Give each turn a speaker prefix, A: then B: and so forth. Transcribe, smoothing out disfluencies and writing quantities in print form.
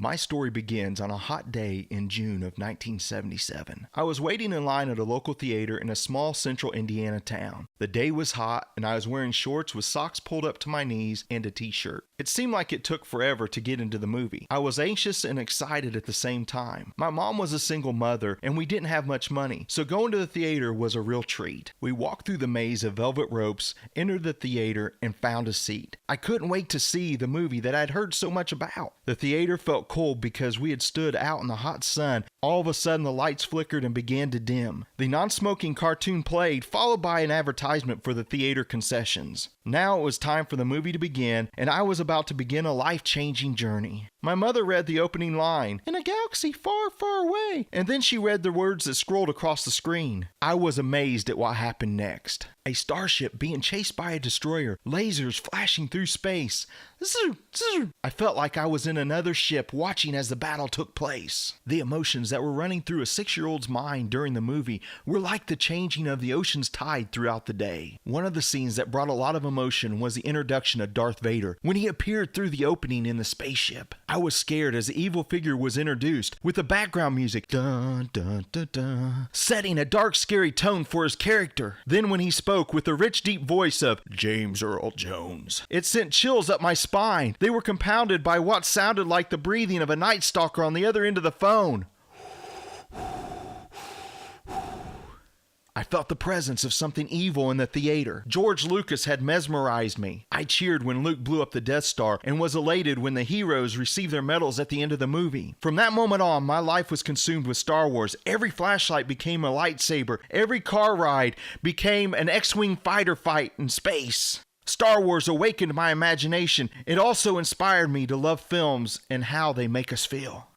A: My story begins on a hot day in June of 1977. I was waiting in line at a local theater in a small central Indiana town. The day was hot, and I was wearing shorts with socks pulled up to my knees and a t-shirt. It seemed like it took forever to get into the movie. I was anxious and excited at the same time. My mom was a single mother, and we didn't have much money, so going to the theater was a real treat. We walked through the maze of velvet ropes, entered the theater, and found a seat. I couldn't wait to see the movie that I'd heard so much about. The theater felt cold because we had stood out in the hot sun. All of a sudden, the lights flickered and began to dim. The non-smoking cartoon played, followed by an advertisement for the theater concessions. Now it was time for the movie to begin, and I was about to begin a life-changing journey. My mother read the opening line, "In a galaxy far, far away," and then she read the words that scrolled across the screen. I was amazed at what happened next. A starship being chased by a destroyer, lasers flashing through space. I felt like I was in another ship watching as the battle took place. The emotions that were running through a 6-year-old's mind during the movie were like the changing of the ocean's tide throughout the day. One of the scenes that brought a lot of emotion was the introduction of Darth Vader when he appeared through the opening in the spaceship. I was scared as the evil figure was introduced with the background music, dun, dun, dun, dun, setting a dark, scary tone for his character. Then when he spoke with the rich, deep voice of James Earl Jones, it sent chills up my spine. They were compounded by what sounded like the breathing of a night stalker on the other end of the phone. I felt the presence of something evil in the theater. George Lucas had mesmerized me. I cheered when Luke blew up the Death Star and was elated when the heroes received their medals at the end of the movie. From that moment on, my life was consumed with Star Wars. Every flashlight became a lightsaber. Every car ride became an X-Wing fighter fight in space. Star Wars awakened my imagination. It also inspired me to love films and how they make us feel.